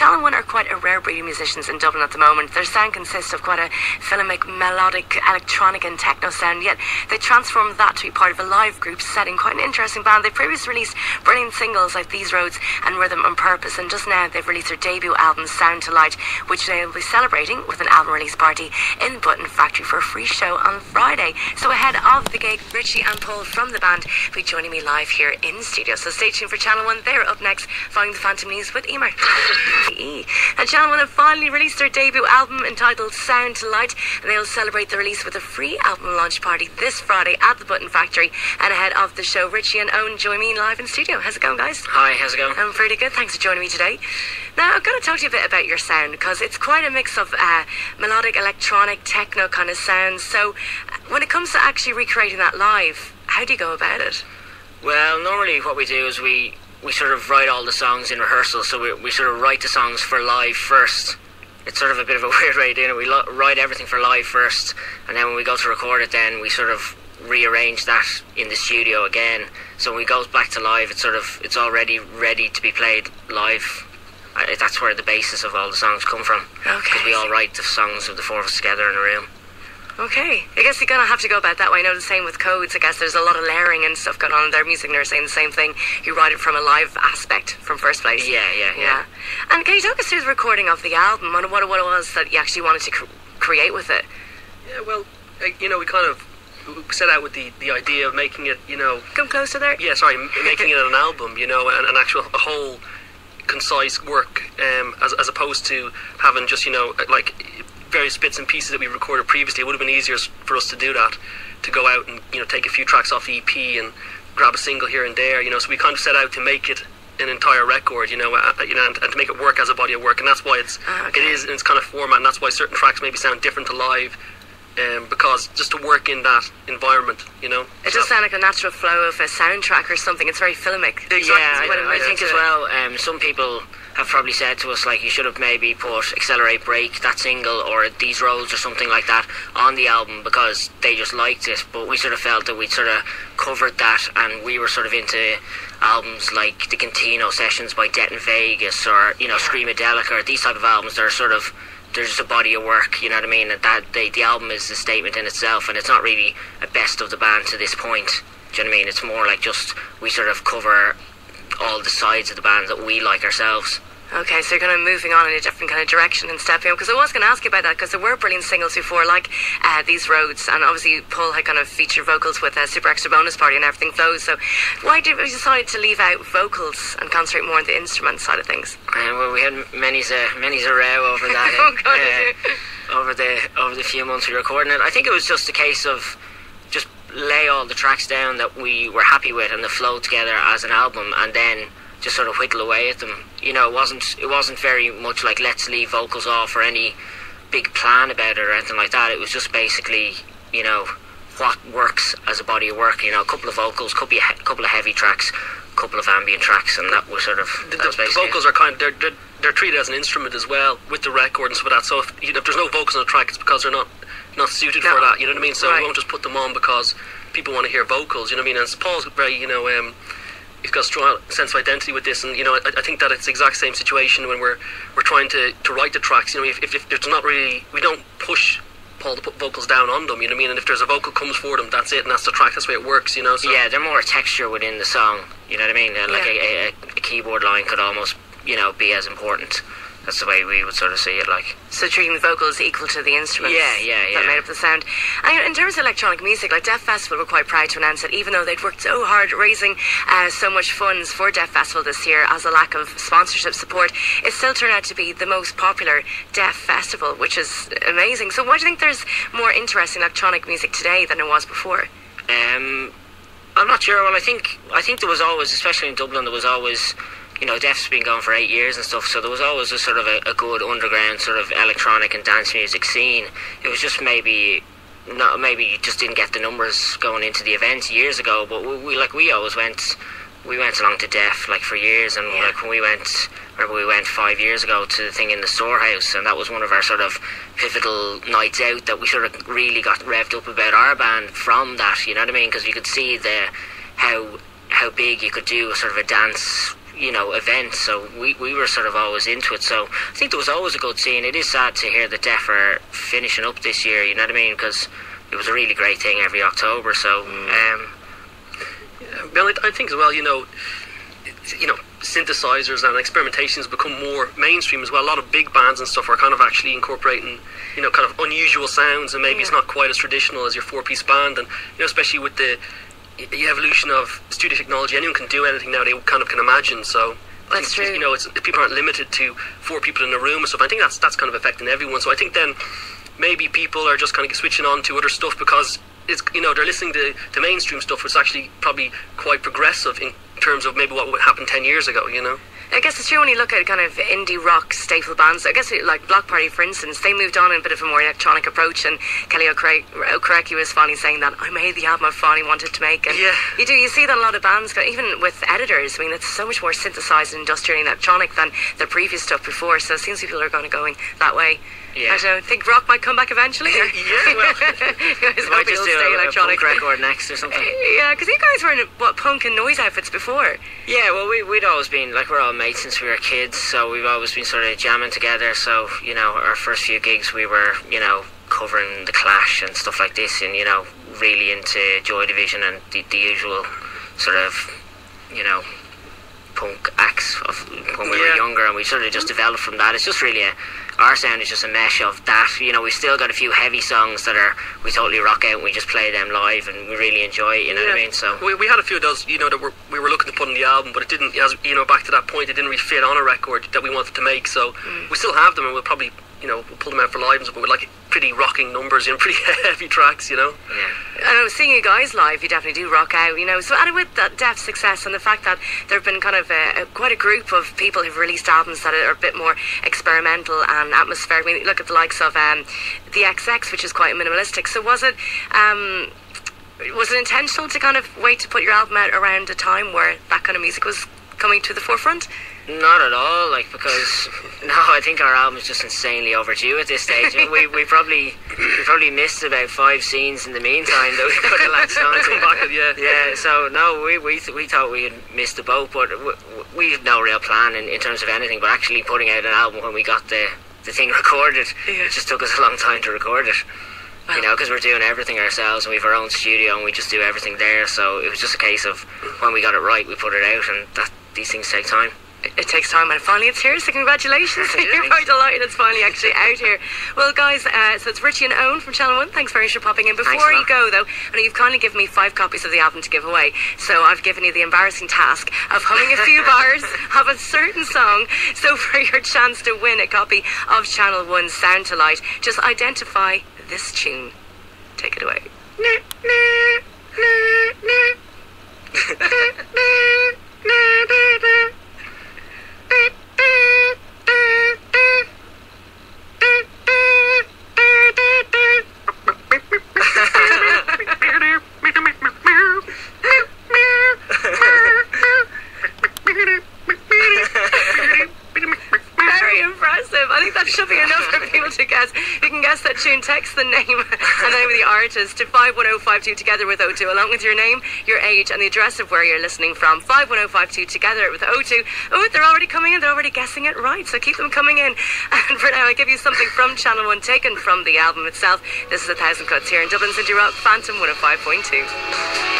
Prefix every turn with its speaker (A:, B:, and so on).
A: Channel 1 are quite a rare breed of musicians in Dublin at the moment. Their sound consists of quite a filmic, melodic, electronic and techno sound, yet they transformed that to be part of a live group setting. Quite an interesting band. They previously released brilliant singles like These Roads and Rhythm on Purpose, and just now they've released their debut album Sound to Light, which they will be celebrating with an album release party in Button Factory for a free show on Friday. So ahead of the gig, Richie and Paul from the band will be joining me live here in studio. So stay tuned for Channel 1. They're up next following the Phantom News with Emer. And Channel 1 have finally released their debut album entitled Sound to Light, and they'll celebrate the release with a free album launch party this Friday at the Button Factory. And ahead of the show, Richie and Owen join me live in studio. How's it going, guys?
B: Hi, how's it going?
A: I'm pretty good. Thanks for joining me today. Now, I've got to talk to you a bit about your sound, because it's quite a mix of melodic, electronic, techno kind of sounds. So when it comes to actually recreating that live, how do you go about it?
B: Well, normally what we do is we sort of write all the songs in rehearsal, so we sort of write the songs for live first. It's sort of a bit of a weird way of doing it. We write everything for live first, and then when we go to record it, then we sort of rearrange that in the studio again. So when we go back to live, it's already ready to be played live. That's where the basis of all the songs come from.
A: Okay.
B: Because we all write the songs of the four of us together in a room.
A: Okay. I guess you're going to have to go about that way. I know the same with Codes. I guess there's a lot of layering and stuff going on in their music, and they're saying the same thing. You write it from a live aspect from first place.
B: Yeah.
A: And can you talk us through the recording of the album and what it was that you actually wanted to create with it?
C: Yeah, well, we kind of set out with the idea of making it,
A: Come closer there.
C: Yeah, sorry, making it an album, a whole concise work, as opposed to having just, like various bits and pieces that we recorded previously. It would have been easier for us to do that, to go out and take a few tracks off the EP and grab a single here and there. So we kind of set out to make it an entire record, and to make it work as a body of work, and that's why it is in its kind of format, and that's why certain tracks maybe sound different to live. Because just to work in that environment,
A: It does sound like a natural flow of a soundtrack or something. It's very filmic.
C: Exactly.
B: Yeah, I think as well, some people have probably said to us, like, you should have maybe put Accelerate Break, that single, or These Roads or something like that on the album, because they just liked it. But we sort of felt that we'd sort of covered that, and we were sort of into albums like the Cantino Sessions by Det in Vegas, or Screamadelica, or these type of albums that are sort of, there's just a body of work, you know what I mean? And the album is a statement in itself, and it's not really a best of the band to this point. Do you know what I mean? It's more like just we sort of cover all the sides of the band that we like ourselves.
A: Okay, so you're kind of moving on in a different kind of direction and stepping up. Because I was going to ask you about that, because there were brilliant singles before, like These Roads, and obviously Paul had kind of featured vocals with Super Extra Bonus Party and Everything Flows. So why did you decide to leave out vocals and concentrate more on the instrument side of things?
B: Well, we had many's a row over that.
A: Oh, God,
B: over the few months we were recording it. I think it was just a case of just lay all the tracks down that we were happy with and the flow together as an album, and then just sort of whittle away at them. It wasn't very much like let's leave vocals off or any big plan about it or anything like that. It was just basically, what works as a body of work. A couple of vocals, could be a couple of heavy tracks, a couple of ambient tracks, and that was sort of
C: the vocals are kind of they're treated as an instrument as well with the record and stuff like that. So if there's no vocals on the track, it's because they're not suited for that. You know what I mean? So we won't just put them on because people want to hear vocals. You know what I mean? And Paul's very he's got a strong sense of identity with this, and I think that it's the exact same situation when we're trying to write the tracks. If there's not really, we don't push Paul to put vocals down on them. You know what I mean? And if there's a vocal comes for them, that's it, and that's the track. That's the way it works. So.
B: Yeah, they're more a texture within the song. You know what I mean? Like a keyboard line could almost be as important. That's the way we would sort of see it, like.
A: So treating the vocals equal to the instruments.
B: Yeah.
A: That made up the sound. And in terms of electronic music, like Deaf Festival were quite proud to announce that even though they'd worked so hard raising so much funds for Deaf Festival this year, as a lack of sponsorship support, it still turned out to be the most popular Deaf Festival, which is amazing. So why do you think there's more interest in electronic music today than there was before?
B: I'm not sure. Well, I think there was always, especially in Dublin, there was always, Deaf's been going for 8 years and stuff, so there was always a sort of a good underground sort of electronic and dance music scene. It was just maybe you just didn't get the numbers going into the event years ago, but we always went along to Deaf like for years, and like when we went 5 years ago to the thing in the Storehouse, and that was one of our sort of pivotal nights out that we sort of really got revved up about our band from that, you know what I mean? Because you could see how big you could do a sort of a dance event, so we were sort of always into it. So I think there was always a good scene. It is sad to hear that Def are finishing up this year, you know what I mean, because it was a really great thing every October. So
C: Well, I think as well, synthesizers and experimentations become more mainstream as well. A lot of big bands and stuff are kind of actually incorporating, kind of unusual sounds, and maybe it's not quite as traditional as your four-piece band. And especially with the evolution of studio technology, anyone can do anything now they kind of can imagine. So
A: that's true.
C: People aren't limited to four people in a room and stuff. I think that's kind of affecting everyone. So I think then maybe people are just kind of switching on to other stuff because it's they're listening to mainstream stuff, which is actually probably quite progressive in terms of maybe what would happen 10 years ago.
A: I guess it's true when you look at kind of indie rock staple bands. I guess like Block Party, for instance, they moved on in a bit of a more electronic approach, and Kelly O'Cracky was finally saying that I made the album I finally wanted to make. And you see that a lot of bands, even with editors, I mean, it's so much more synthesized and industrial and electronic than their previous stuff before. So it seems people are going that way.
B: Yeah.
A: I don't think rock might come back eventually.
C: Well,
A: you
B: might just do a punk record next or something.
A: Yeah, because you guys were in punk and noise outfits before.
B: Yeah, well, we'd always been, we're all mates since we were kids, so we've always been sort of jamming together. So, our first few gigs we were, covering The Clash and stuff like this, and, really into Joy Division and the usual sort of, punk acts of when we were younger, and we sort of just developed from that. It's just really our sound is just a mesh of that. We've still got a few heavy songs that we totally rock out and we just play them live and we really enjoy it, you know what I mean? So
C: we had a few of those, that we were looking to put on the album, but it didn't, back to that point, it didn't really fit on a record that we wanted to make. So we still have them, and we'll probably, we'll pull them out for live and stuff, but with pretty rocking numbers, pretty heavy tracks,
A: Yeah. I know, seeing you guys live, you definitely do rock out, So, and with that Def success and the fact that there have been kind of quite a group of people who've released albums that are a bit more experimental and atmospheric. I mean, look at the likes of the XX, which is quite minimalistic. So was it intentional to kind of wait to put your album out around a time where that kind of music was coming to the forefront?
B: Not at all, because I think our album is just insanely overdue at this stage. we probably missed about 5 scenes in the meantime that we could have latched on to. Yeah. So no, we thought we had missed the boat, but we had no real plan in terms of anything. But actually putting out an album when we got the thing recorded, it just took us a long time to record it. Well, because we're doing everything ourselves, and we have our own studio, and we just do everything there. So it was just a case of when we got it right, we put it out, and these things take time.
A: It takes time, and finally it's here, so congratulations. You're very delighted it's finally actually out here. Well, guys, so it's Richie and Owen from Channel 1. Thanks very much for popping in. Before you go, though, I know you've kindly given me 5 copies of the album to give away, so I've given you the embarrassing task of humming a few bars of a certain song. So for your chance to win a copy of Channel 1's Sound to Light, just identify this tune. Take it away. Should be enough for people to guess. You can guess that tune, text the name and the name of the artist to 51052 together with O2, along with your name, your age and the address of where you're listening from. 51052 together with O2. Oh, they're already coming in, they're already guessing it right, so keep them coming in. And for now, I give you something from Channel 1 taken from the album itself. This is 1,000 Cuts here in Dublin's Indie Rock Phantom 105.2.